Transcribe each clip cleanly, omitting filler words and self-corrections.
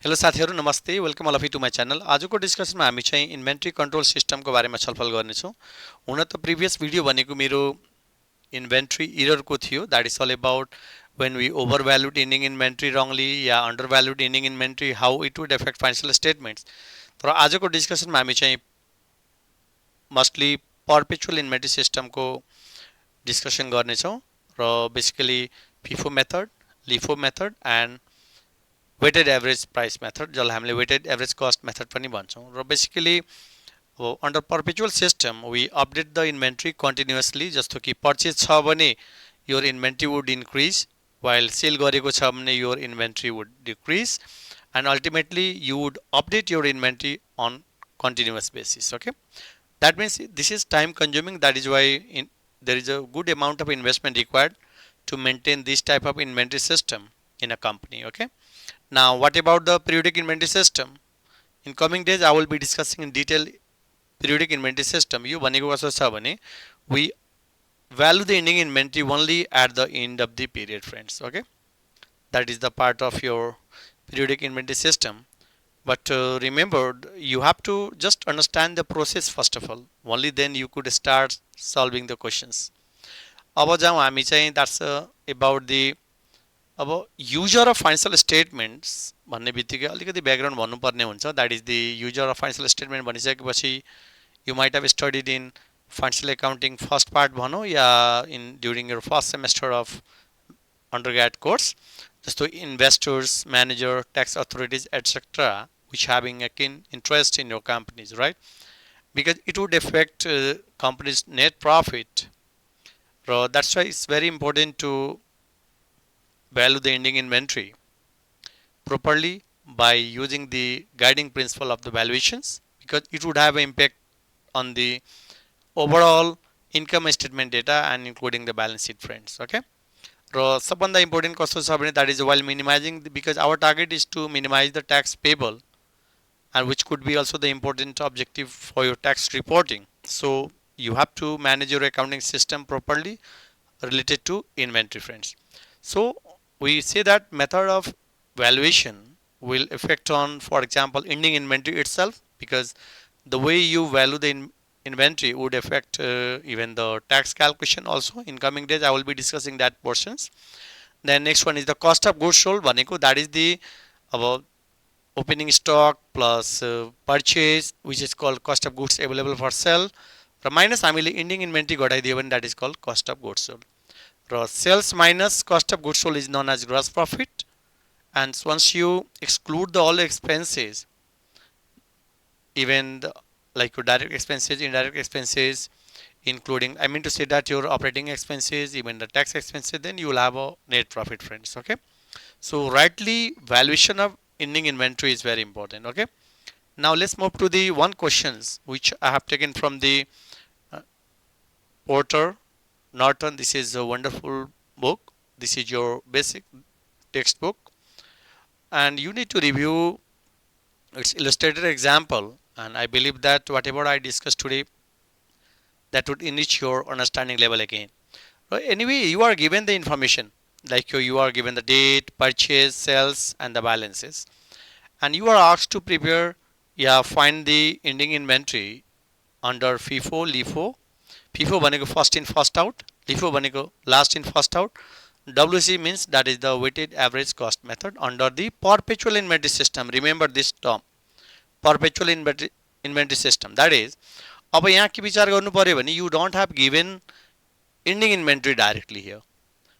Hello साथीहरु नमस्ते welcome all of you to my channel. आजको डिस्कसनमा हामी चाहिँ इन्भेन्ट्री कन्ट्रोल सिस्टमको बारेमा छलफल गर्नेछौँ। हुन त प्रिभियस भिडियो भनेको मेरो इन्भेन्ट्री इररको थियो, that is all about when we overvalued ending inventory wrongly या undervalued ending inventory how it would affect financial statements। तर आजको डिस्कसनमा हामी चाहिँ मस्टली पर्पेचुअल इन्भेन्ट्री सिस्टमको डिस्कसन गर्नेछौँ र basically FIFO method, LIFO method and weighted average price method, जसलाई हामीले वेटेड एभरेज कस्ट मेथड पनि भन्छौँ। र बेसिकली अब under perpetual system we update the inventory continuously. जस्तो कि पर्चेज छ भने your inventory would increase, while sale गरेको छ भने your inventory would decrease, and ultimately you would update your inventory on continuous basis. Okay, that means this is time consuming. That is why there is a good amount of investment required to maintain this type of inventory system in a company. Okay, now what about the periodic inventory system? In coming days I will be discussing in detail periodic inventory system. यो भनेको कस्तो छ भने we value the ending inventory only at the end of the period, friends. Okay, that is the part of your periodic inventory system. But remember, you have to just understand the process first of all. Only then you could start solving the questions. अब जाउँ हामी चाहिँ that's about the अब user of financial statements भन्ने बित्तिकै अलिकति background भन्नुपर्ने हुन्छ। That is the user of financial statement भनिसकेपछि you might have studied in financial accounting first part भनौँ या in during your first semester of undergrad course, जस्तो investors, manager, tax authorities etcetera which having a keen interest in your companies, right? Because it would affect companies net profit, र that's why it's very important to value the ending inventory properly by using the guiding principle of the valuations, because it would have an impact on the overall income statement data and including the balance sheet, friends. Okay, र सबभन्दा important कस्तो छ भने that is while minimizing because our target is to minimize the tax payable, and which could be also the important objective for your tax reporting. So you have to manage your accounting system properly related to inventory, friends. So we say that method of valuation will affect on, for example, ending inventory itself, because the way you value the inventory would affect even the tax calculation also. In coming days I will be discussing that portions. Then next one is the cost of goods sold भनेको that is the about opening stock plus purchase, which is called cost of goods available for sale, र minus हामीले ending inventory घटाइदियो भने that is called cost of goods sold. Sales minus cost of goods sold is known as gross profit, and once you exclude the all expenses, even the, like your direct expenses, indirect expenses, including, I mean to say that your operating expenses, even the tax expenses, then you will have a net profit, friends. Okay, so rightly valuation of ending inventory is very important. Okay, now let's move to the one questions which I have taken from the Porter Norton. This is a wonderful book. This is your basic textbook, and you need to review its illustrated example, and I believe that whatever I discussed today, that would enrich your understanding level again. Anyway, you are given the information, like you are given the date, purchase, sales, and the balances, and you are asked to prepare, find the ending inventory under FIFO, LIFO. FIFO भनेको first in first out, LIFO भनेको last in first out, WC means that is the weighted average cost method under the perpetual inventory system. Remember this term, perpetual inventory system. That is, अब यहाँ के विचार गर्नु पर्यो भने you don't have given ending inventory directly here.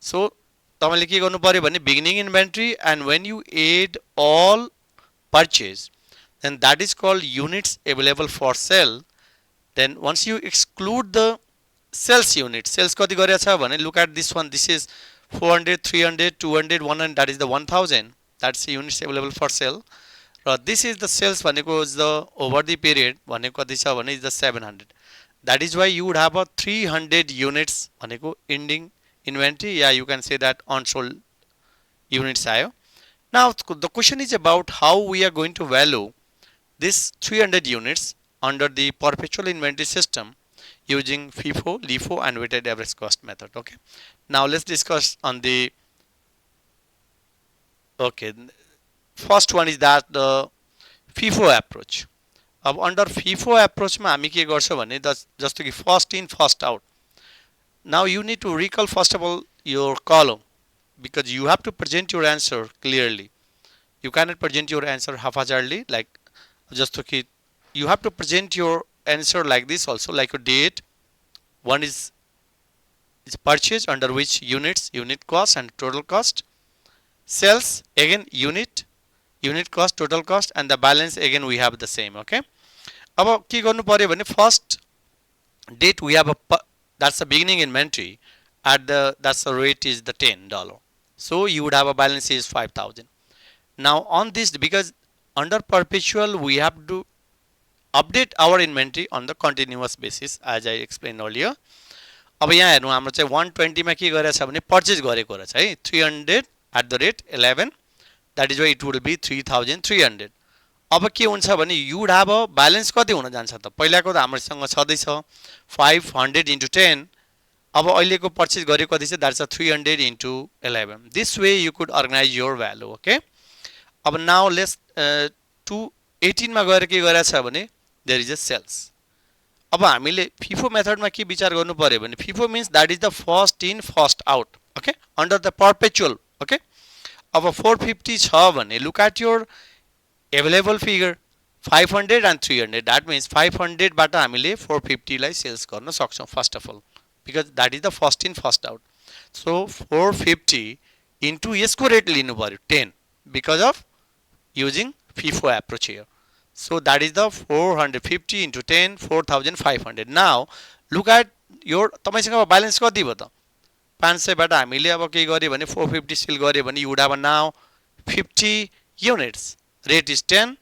So तपाईले के गर्नु पर्यो भने beginning inventory, and when you add all purchase, then that is called units available for sale. Then once you exclude the sales unit, sales कति गरेछ भने look at this one, this is 400, 300, 200, 100, that is the 1000, that's the units available for sale. This is the sales भनेको is the over the period भनेको कति छ भने is the 700. That is why you would have a 300 units भनेको ending inventory, you can say that unsold units आयो. Now the question is about how we are going to value this 300 units under the perpetual inventory system using FIFO, LIFO, and weighted average cost method. Okay, now let's discuss on the first one is that the FIFO approach. अब under FIFO एप्रोचमा हामी के गर्छौँ भने जस्तो कि first in first out. Now you need to recall first of all your column because you have to present your answer clearly. You cannot present your answer haphazardly, like just okay. You have to present your answer like this also, like a date. One is purchase, under which units, unit cost and total cost. Sales, again unit cost, total cost, and the balance again we have the same. Okay. अब के गर्नु पर्यो भने first date we have that's the beginning inventory at that's the rate is the $10. So you would have a balance is 5,000. Now on this, because under perpetual we have to update our inventory on the continuous basis as I explained earlier. अब यहाँ हेर्नु हाम्रो चाहिँ 120 मा के गरेछ भने purchase गरेको रहेछ है 300 at the rate 11, that is why it will be 3,300. अब के हुन्छ भने you would have a balance कति हुन जान्छ त पहिलाको त हामीसँग छदै छ 500 into 10. अब अहिलेको पर्चेज गरेको कति छ that's a 300 into 11. This way you could organize your value. Okay. अब now let's 218 मा गएर के गरेछ भने there is a sales. अब हामीले FIFO मेथडमा के विचार गर्नु पर्यो भने FIFO means that is the first in first out. Okay, under the perpetual. Okay, अब 450 छ भने look at your available figure 500 and 300. That means 500 बाट हामीले 450 लाई सेल्स गर्न सक्छौं first of all, because that is the first in first out. So 450 into यसको rate लिनु पर्यो 10 because of using FIFO approach here. So that is the 450 into 10, 4,500. Now look at your तपाईसँग balance कति भयो त 500 बाट हामीले अब के गर्यो भने 450 सेल गर्यो भने you would have now 50 units. Rate is 10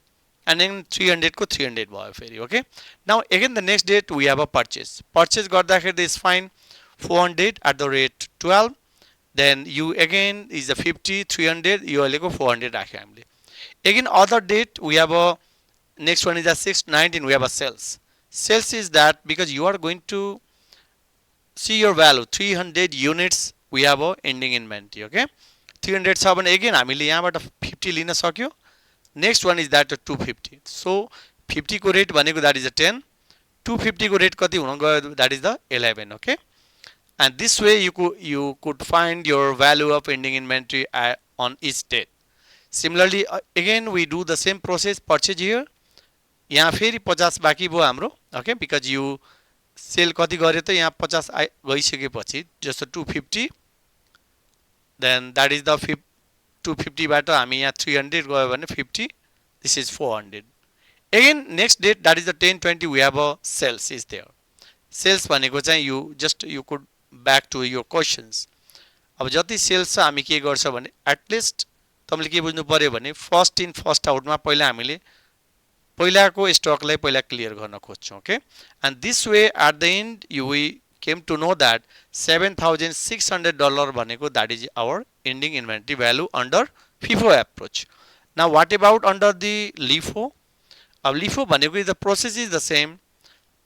and then 300 को 300 भयो फेरि. Okay. Now again the next date we have a purchase. Purchase गर्दाखेरि is fine 400 at the rate 12. Then you again is the 50 300 यो अहिलेको 400 राख्यो हामीले. Again other date we have a next one is a 619 we have a sales. Sales is that because you are going to see your value 300 units we have a ending inventory. Okay. 300 छ भने again हामीले यहाँबाट 50 लिन सक्यो. Next one is that 250. So 50 को rate भनेको that is a 10. 250 को rate कति हुन गयो that is the 11. Okay. And this way you could find your value of ending inventory on each date. Similarly again we do the same process purchase here. यहाँ फेरि 50 बाँकी भयो हाम्रो. Okay, because you cell कति गर्यो त यहाँ 50 गइसकेपछि जस्तो 250, then that is the 250 बाट हामी यहाँ 300 गयो भने 50, this is 400. Again next date that is the 1020 we have a sales is there. Sales भनेको चाहिँ you could back to your questions. अब जति सेल्स छ हामी के गर्छ भने एटलिस्ट तपाईले के बुझ्नु पर्यो भने फर्स्ट इन फर्स्ट आउट मा पहिला हामीले पहिलाको स्टकलाई पहिला क्लियर गर्न खोज्छौं. Okay, and this way at the end we came to know that $7,600 भनेको that is our ending inventory value under FIFO approach. Now what about under the LIFO? अब LIFO भनेको the process is the same.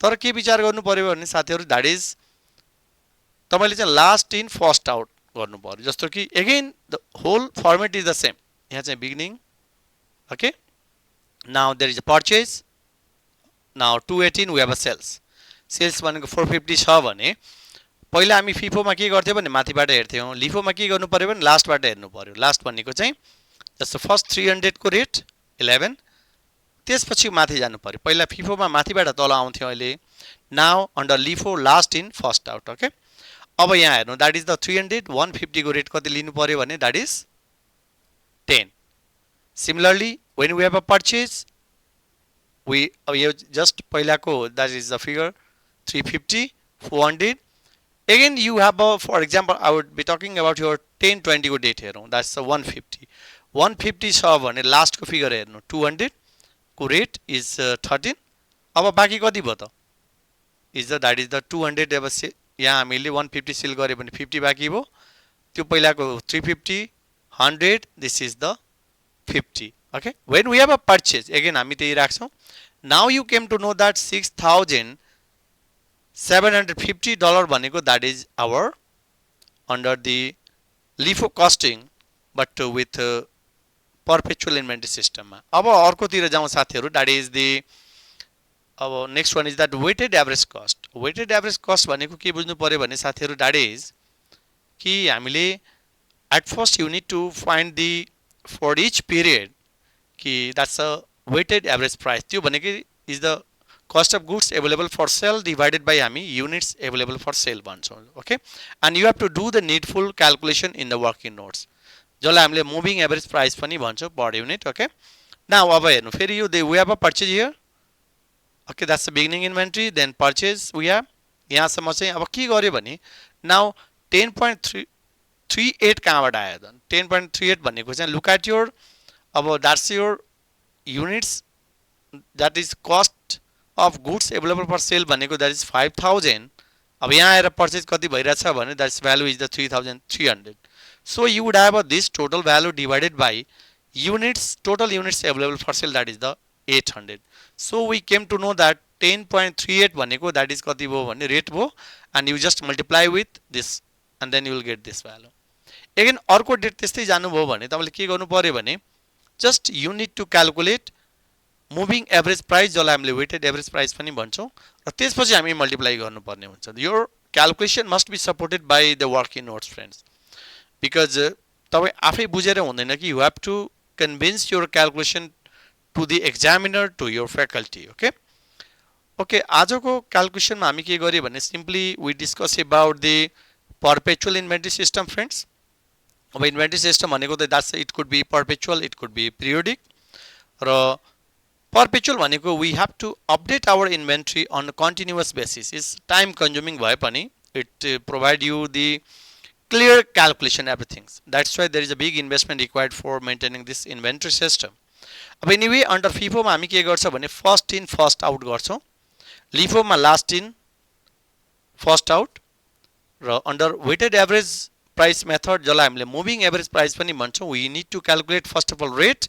तर के विचार गर्नु पर्यो भने साथीहरु that is तपाईले चाहिँ लास्ट इन फर्स्ट आउट गर्नु पर्यो. जस्तो कि again the whole format is the same. यहाँ चाहिँ beginning. Okay. Now there is a purchase. Now 218 we have a sales. Sales भनेको 450 छ भने पहिला हामी FIFO मा के गर्थ्यौ भने माथिबाट हेर्थ्यौ. LIFO मा के गर्नु पर्यो भने लास्टबाट हेर्नु पर्यो. लास्ट भनेको चाहिँ जस्तो फर्स्ट 300 को रेट 11 त्यसपछि माथि जानु पर्यो. पहिला FIFO मा माथिबाट तल आउँथ्यो अहिले. Now under LIFO last in first out. Okay. अब यहाँ हेर्नु that is the 300 150 को रेट कति लिनु पर्यो भने that is 10. Similarly when we have a purchase we just पहिलाको that is the figure 350 400. Again you have a, for example I would be talking about your 1020 को date हेरौं that's the 150 छ भने लास्ट को फिगर हेर्नु 200 को rate is 13. अब बाँकी कति भयो त is that is the 200 अब यहाँ हामीले 150 सेल गरे भने 50 बाँकी भयो. त्यो पहिलाको 350 100 this is the 50. Okay, when we have a purchase again हामी त्यही राख्छौं. Now you came to know that $6,750 भनेको that is our under the LIFO costing, but with perpetual inventory सिस्टममा। अब अर्कोतिर जाउँ साथीहरू, द्याट इज द अब next one is that weighted average cost. Weighted average cost भनेको के बुझ्नु पर्यो भने साथीहरू, द्याट इज कि हामीले at first you need to find the for each period कि that's a weighted average price. त्यो भनेको is the cost of goods available for sale divided by हामी युनिट्स एभाइलेबल फर सेल भन्छौँ। Okay, and you have to do the needful calculation in the working notes, जसलाई हामीले moving average price पनि भन्छौँ per unit. Okay, now अब हेर्नु फेरि यो we have a purchase here. Okay, that's the beginning inventory, then purchase we have. यहाँसम्म चाहिँ अब के गर्यो भने नाउ 10.38 कहाँबाट आयो त? 10.38 भनेको चाहिँ लुक एट योर, अब that's your units, that is cost of goods available for sale भनेको द्याट इज 5000। अब यहाँ आएर पर्चेज कति भइरहेछ भने that is value is the 3300। So you would have this total value divided by units, total units available for sale, that is the 800. So we came to know that 10.38 भनेको that is कति भयो भन्ने rate भयो, and you just multiply with this and then you will get this value. Again अर्को date त्यस्तै जानुभयो भने तपाईले के गर्नु पर्यो भने just you need to calculate moving average price, जसलाई हामीले weighted average price पनि भन्छौं, र त्यसपछि हामी मल्टिप्लाई गर्नुपर्ने हुन्छ. Your calculation must be supported by the working notes, friends, because तपाई आफै बुझेर हुँदैन कि you have to convince your calculation to the examiner, to your faculty. Okay, आजको क्याल्कुलेसनमा हामी के गर्यो भने simply we discuss about the perpetual inventory system, friends. अब inventory system भनेको त that's it could be perpetual, it could be periodic. Raw perpetual भनेको we have to update our inventory on a continuous basis. Is time consuming भए पनि it provide you the clear calculation everything. That's why there is a big investment required for maintaining this inventory system. अब anyway under FIFO मा हामी के गर्छ भने first in first out गर्छौं, LIFO मा last in first out, raw under weighted average price method जसलाई हामीले moving average price पनि भन्छौं, we need to calculate first of all rate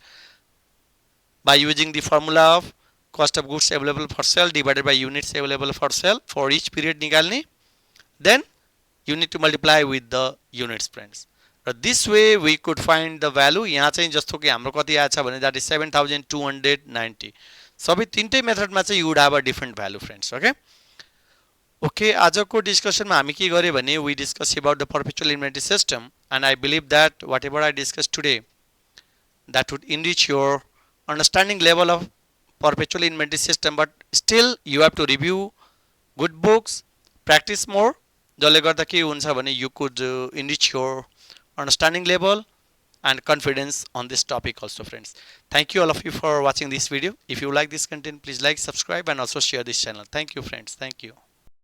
by using the formula of cost of goods available for sale divided by units available for sale for each period निकाल्ने, then you need to multiply with the units, friends. This way we could find the value. यहाँ चाहिँ जस्तो कि हाम्रो कति आएछ भने that is 7290. सबै तीनटै मेथडमा चाहिँ you would have a different value, friends. Okay, आजको डिस्कसनमा हामी के गर्यो भने we discuss about the perpetual inventory system, and I believe that whatever I discussed today, that would enrich your understanding level of perpetual inventory system. But still you have to review good books, practice more, जसले गर्दा के हुन्छ भने you could enrich your understanding level and confidence on this topic also, friends. Thank you all of you for watching this video. If you like this content, please like, subscribe, and also share this channel. Thank you, friends. Thank you.